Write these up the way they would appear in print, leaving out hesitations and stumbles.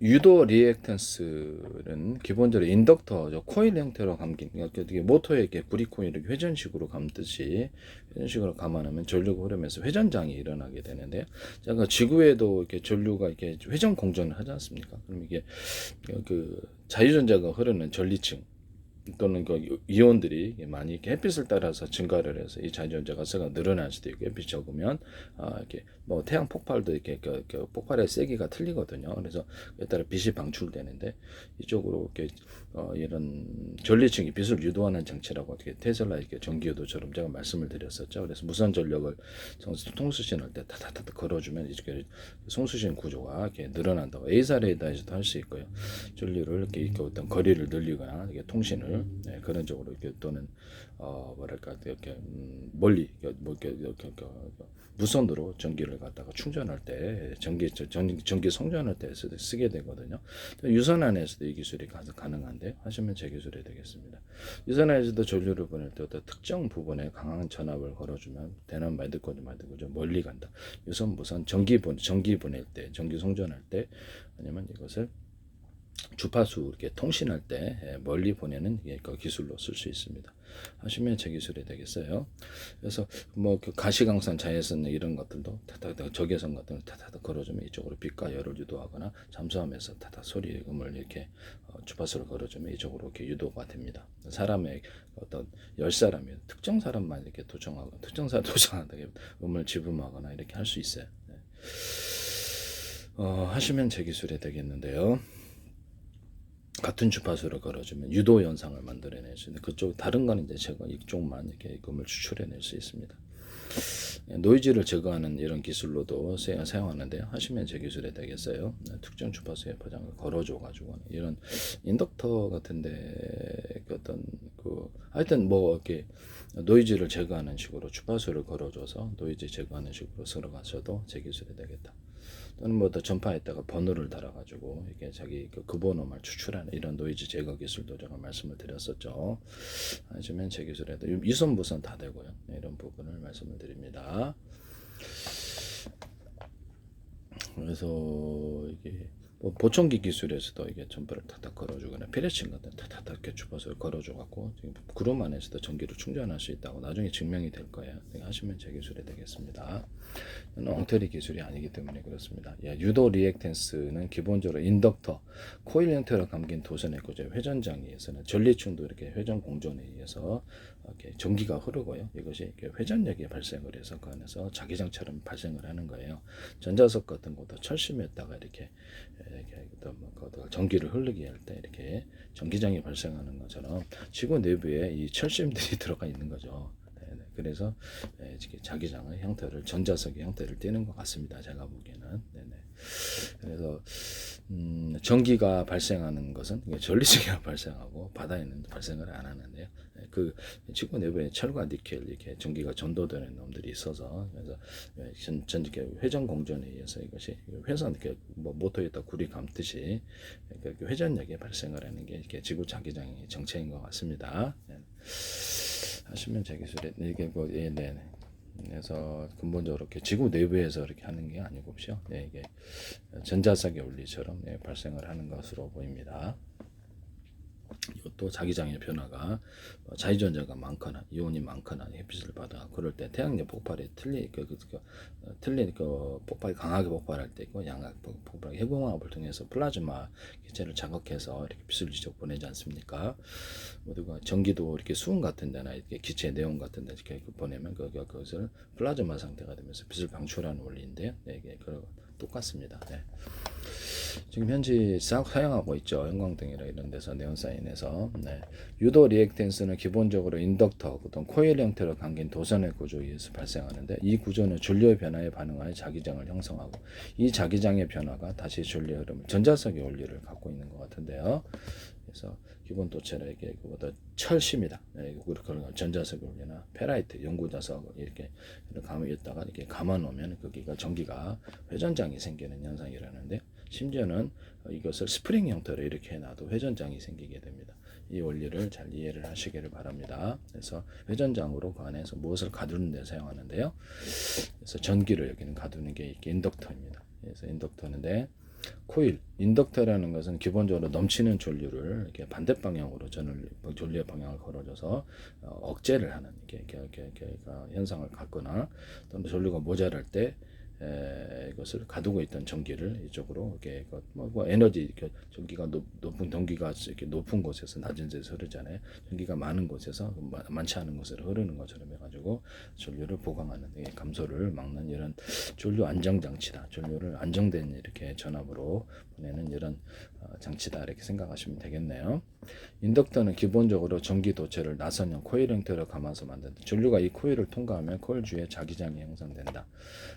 유도 리액턴스는 기본적으로 인덕터, 코일 형태로 감긴, 그러니까 이게 모터에 이렇게 브리코일 이렇게 회전식으로 감듯이 회전식으로 감아놓으면 전류가 흐르면서 회전장이 일어나게 되는데요. 자, 지구에도 이렇게 전류가 이렇게 회전 공전을 하지 않습니까? 그럼 이게 그 자유전자가 흐르는 전리층 또는 그 이온들이 많이 이렇게 햇빛을 따라서 증가를 해서 이 자연전자 가스가 늘어날 수도 있고, 햇빛이 적으면 이렇게 뭐 태양 폭발도 이렇게 그 폭발의 세기가 틀리거든요. 그래서 그에 따라 빛이 방출되는데, 이쪽으로 이렇게 이런 전리층이 빛을 유도하는 장치라고 어떻게 테슬라 이렇게 전기유도처럼 제가 말씀을 드렸었죠. 그래서 무선 전력을 통수신할 때 타타타 걸어주면 이렇게 송수신 구조가 이렇게 늘어난다고 A사 레이더에서도 할 수 있고요. 전류를 이렇게 어떤 거리를 늘리거나 이렇게 통신을 그런 쪽으로 이렇게 또는 뭐랄까 이렇게 멀리 뭐 이렇게 무선으로 전기를 갖다가 충전할 때 전기 송전할 때 쓰게 되거든요. 유선 안에서도 이 기술이 가능한데 하시면 제 기술이 되겠습니다. 유선 안에서도 전류를 보낼 때 어떤 특정 부분에 강한 전압을 걸어주면 되는 말듣고 좀 멀리 간다. 유선 무선 전기 보낼 때 전기 송전할 때 아니면 이것을 주파수 이렇게 통신할 때 멀리 보내는 그 기술로 쓸 수 있습니다. 하시면 제 기술이 되겠어요. 그래서 뭐 가시광선, 자외선 이런 것들도 타타타 적외선 같은 걸 타타타 걸어주면 이쪽으로 빛과 열을 유도하거나 잠수함에서 타타 소리 음을 이렇게 주파수를 걸어주면 이쪽으로 이렇게 유도가 됩니다. 사람의 어떤 10사람이 특정 사람만 이렇게 도청하고 특정 사람 도청하다 음을 지음하거나 이렇게 할 수 있어요. 하시면 제 기술이 되겠는데요. 같은 주파수를 걸어주면 유도 현상을 만들어낼 수 있는 그쪽 다른 건 이제 제가 이쪽만 이렇게 음을 추출해낼 수 있습니다. 노이즈를 제거하는 이런 기술로도 사용하는데 하시면 제 기술이 되겠어요. 특정 주파수의 포장을 걸어줘 가지고 이런 인덕터 같은데 어떤 하여튼 뭐 이렇게 노이즈를 제거하는 식으로 주파수를 걸어줘서 노이즈 제거하는 식으로 들어가셔도 제 기술이 되겠다. 또는 뭐 더 전파에다가 번호를 달아가지고 이게 자기 그 번호만 추출하는 이런 노이즈 제거 기술도 제가 말씀을 드렸었죠. 하시면 제 기술에도 유선 무선 다 되고요. 이런 부분을 말씀을 드립니다. 그래서 이게 뭐 보청기 기술에서도 이게 전파를 탁탁 걸어주거나 피레침 같은 탁탁 이렇게 주파수를 걸어줘갖고 지금 구름 안에서도 전기를 충전할 수 있다고 나중에 증명이 될 거예요. 하시면 제 기술이 되겠습니다. 엉터리 기술이 아니기 때문에 그렇습니다. 유도 리액턴스는 기본적으로 인덕터, 코일 형태로 감긴 도선의 구조, 회전장에 의해서는 전리층도 이렇게 회전 공전에 의해서 이렇게 전기가 흐르고요. 이것이 이렇게 회전력이 발생을 해서 그 안에서 자기장처럼 발생을 하는 거예요. 전자석 같은 것도 철심에다가 이렇게 전기를 흐르게 할 때 이렇게 전기장이 발생하는 것처럼 지구 내부에 이 철심들이 들어가 있는 거죠. 그래서 자기장의 형태를 전자석의 형태를 띠는 것 같습니다. 제가 보기에는. 그래서 전기가 발생하는 것은 전리층이 발생하고 바다에는 발생을 안 하는데요. 그 지구 내부에 철과 니켈 이렇게 전기가 전도되는 놈들이 있어서 그래서 회전 공전에 의해서 이것이 회선 이렇게 뭐 모터에다 구리 감듯이 회전력이 발생을 하는 게 이렇게 지구 자기장의 정체인 것 같습니다. 하시면 제 기술에 이게 그래서 근본적으로 이렇게 지구 내부에서 이렇게 하는 게 아니고요. 이게 전자석의 원리처럼 발생을 하는 것으로 보입니다. 이것도 자기장의 변화가 자유전자가 많거나 이온이 많거나 햇빛을 받아 그럴 때 태양력 폭발이 틀린 폭발이 강하게 폭발할 때 있고 양악 폭발 해공화합을 통해서 플라즈마 기체를 자극해서 이렇게 빛을 직접 보내지 않습니까? 그리고 전기도 이렇게 수은 같은 데나 이렇게 기체 내용 같은 데 이렇게 보내면 그것을 플라즈마 상태가 되면서 빛을 방출하는 원리인데요. 이게 똑같습니다. 지금 현재 사용하고 있죠. 형광등이나 이런 데서 네온사인에서. 유도 리액턴스는 기본적으로 인덕터, 어떤 코일 형태로 감긴 도선의 구조에 의해서 발생하는데 이 구조는 전류의 변화에 반응하여 자기장을 형성하고 이 자기장의 변화가 다시 전류의 흐름, 전자석의 원리를 갖고 있는 것 같은데요. 그래서 기본 도체는 이게 그보다 철심이다. 그런 전자석 원리나 페라이트, 연구자석 이렇게 감에다가 이렇게 감아 놓으면 거기가 전기가 회전장이 생기는 현상이라는데. 심지어는 이것을 스프링 형태로 이렇게 해놔도 회전장이 생기게 됩니다. 이 원리를 잘 이해를 하시기를 바랍니다. 그래서 회전장으로 그 안에서 무엇을 가두는 데 사용하는데요. 그래서 전기를 여기는 가두는 게 이렇게 인덕터입니다. 그래서 인덕터인데 코일, 인덕터라는 것은 기본적으로 넘치는 전류를 이렇게 반대 방향으로 전류의 방향을 걸어줘서 억제를 하는 현상을 갖거나, 또는 전류가 모자랄 때 이것을 가두고 있던 전기를 이쪽으로 이렇게 뭐 에너지 이렇게 전기가 높은 전기가 이렇게 높은 곳에서 낮은 데서 흐르잖아요. 전기가 많은 곳에서 많지 않은 곳으로 흐르는 것처럼 해가지고 전류를 보강하는, 감소를 막는 이런 전류 안정 장치다. 전류를 안정된 이렇게 전압으로 보내는 이런 장치다, 이렇게 생각하시면 되겠네요. 인덕터는 기본적으로 전기 도체를 나선형 코일 형태로 감아서 만든다. 전류가 이 코일을 통과하면 코일 주위에 자기장이 형성된다.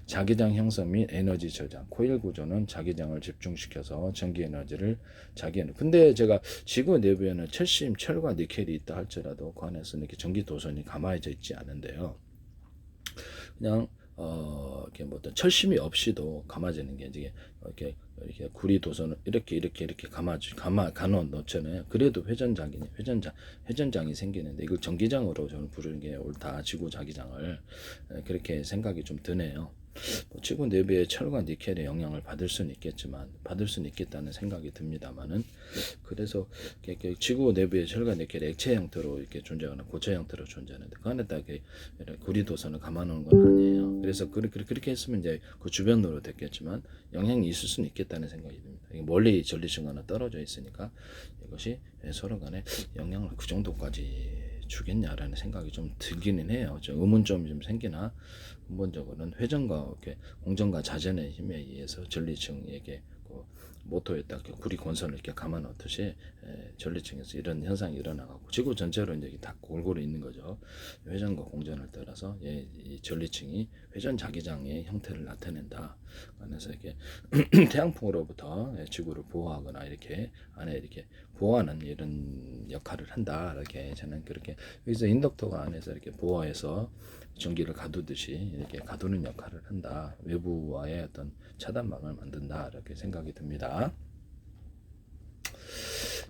자기장 형성 및 에너지 저장. 코일 구조는 자기장을 집중시켜서 전기 에너지를 근데 제가 지구 내부에는 철심, 철과 니켈이 있다 할지라도 그 안에서는 이렇게 전기 도선이 감아져 있지 않은데요. 그냥 이렇게 뭐 어떤 철심이 없이도 감아지는 게 이렇게 구리 도선을 이렇게 감아 놓잖아요. 그래도 회전장이 생기는데, 이걸 전기장으로 저는 부르는 게 옳다. 지구 자기장을 그렇게 생각이 좀 드네요. 지구 내부의 철과 니켈의 영향을 받을 수는 있겠다는 생각이 듭니다만은, 그래서 지구 내부의 철과 니켈 액체 형태로 이렇게 존재하거나 고체 형태로 존재하는데, 그 안에다 구리 도선을 감아놓은 건 아니에요. 그래서 그렇게 했으면 이제 그 주변으로 됐겠지만 영향이 있을 수는 있겠다는 생각이 듭니다. 멀리 전리층과는 떨어져 있으니까 이것이 서로 간에 영향을 그 정도까지 주겠냐라는 생각이 좀 들기는 해요. 의문점이 좀 생기나, 근본적으로는 회전과 공전과 자전의 힘에 의해서 전리층에게 모터에다 구리 권선을 이렇게 감아 놓듯이 전리층에서 이런 현상이 일어나고 지구 전체로 이제 다 골고루 있는 거죠. 회전과 공전을 따라서 이 전리층이 회전 자기장의 형태를 나타낸다. 그래서 이렇게 태양풍으로부터 지구를 보호하거나 이렇게 안에 이렇게 보호하는 이런 역할을 한다. 이렇게 저는 그렇게, 여기서 인덕터가 안에서 이렇게 보호해서 전기를 가두듯이 이렇게 가두는 역할을 한다. 외부와의 어떤 차단막을 만든다. 이렇게 생각이 듭니다.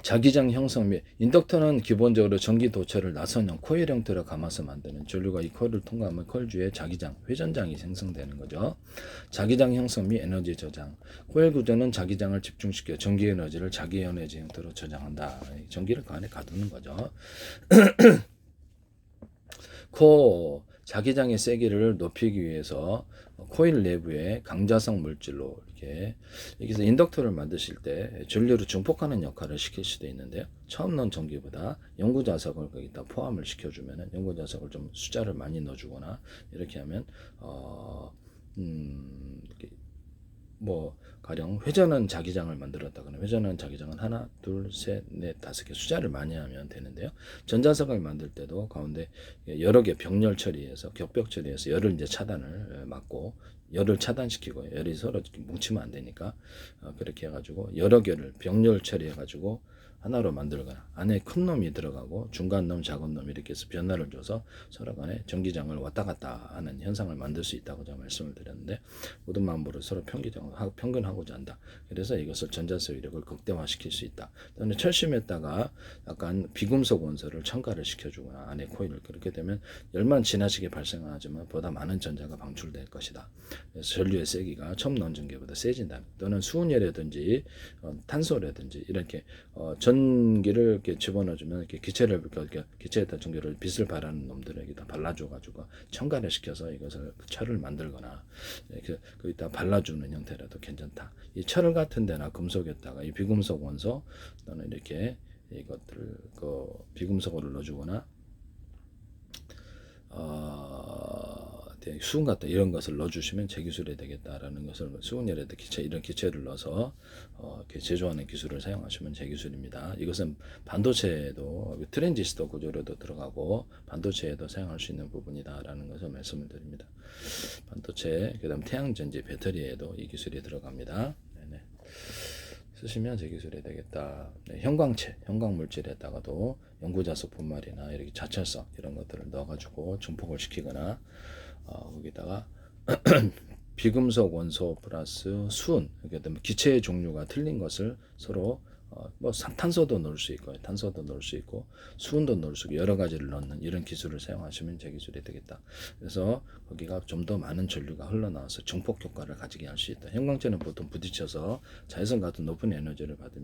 자기장 형성 및 인덕터는 기본적으로 전기 도체를 나선형 코일 형태로 감아서 만드는, 전류가 이 코일을 통과하면 코일 주위에 자기장, 회전장이 생성되는 거죠. 자기장 형성 및 에너지 저장. 코일 구조는 자기장을 집중시켜 전기 에너지를 자기 에너지 형태로 저장한다. 전기를 그 안에 가두는 거죠. 자기장의 세기를 높이기 위해서 코일 내부에 강자성 물질로 이렇게, 여기서 인덕터를 만드실 때 전류를 증폭하는 역할을 시킬 수도 있는데요. 처음 넣은 전기보다 연구자석을 거기다 포함을 시켜주면은, 연구자석을 좀 숫자를 많이 넣어주거나 이렇게 하면 가령 회전한 자기장을 만들었다거나, 회전한 자기장은 하나, 둘, 셋, 넷, 다섯 개 숫자를 많이 하면 되는데요. 전자석을 만들 때도 가운데 여러 개 병렬 처리해서, 격벽 처리해서 열을 이제 차단을 막고, 열을 차단시키고, 열이 서로 뭉치면 안 되니까 그렇게 해가지고 여러 개를 병렬 처리해가지고 하나로 만들거나, 안에 큰 놈이 들어가고 중간 놈, 작은 놈 이렇게 해서 변화를 줘서 서로 간에 전기장을 왔다 갔다 하는 현상을 만들 수 있다고 제가 말씀을 드렸는데, 모든 만물을 서로 평균하고자 한다. 그래서 이것을 전자소위력을 극대화시킬 수 있다. 또는 철심에다가 약간 비금속 원소를 첨가를 시켜주거나 안에 코일을, 그렇게 되면 열만 지나치게 발생하지만 보다 많은 전자가 방출될 것이다. 그래서 전류의 세기가 처음 넣은 전기보다 세진다. 또는 수은열이라든지 탄소라든지 이렇게 전기를 이렇게 집어넣어주면 이렇게 기체에다 전기를 빛을 발하는 놈들에게다 발라줘가지고 첨가를 시켜서 이것을 철을 만들거나 거기다 발라주는 형태라도 괜찮다. 이 철 같은 데나 금속에다가 이 비금속 원소 또는 이렇게 이것들을 비금속을 넣어주거나 수은 같은 이런 것을 넣어주시면 제 기술이 되겠다라는 것을, 수은열에다 이런 기체를 넣어서 제조하는 기술을 사용하시면 제 기술입니다. 이것은 반도체에도 트랜지스터 구조로도 들어가고 반도체에도 사용할 수 있는 부분이다라는 것을 말씀을 드립니다. 반도체, 그다음 태양전지, 배터리에도 이 기술이 들어갑니다. 네네. 쓰시면 제 기술이 되겠다. 네, 형광체, 형광물질에다가도 연구자석 분말이나 이렇게 자철성 이런 것들을 넣어가지고 증폭을 시키거나, 거기다가 비금속 원소 플러스 수은, 기체의 종류가 틀린 것을 서로 탄소도 넣을 수 있고, 탄소도 넣을 수 있고, 수은도 넣을 수 있고, 여러 가지를 넣는 이런 기술을 사용하시면 제 기술이 되겠다. 그래서 거기가 좀 더 많은 전류가 흘러나와서 증폭 효과를 가지게 할 수 있다. 형광체는 보통 부딪혀서 자외선 같은 높은 에너지를 받으면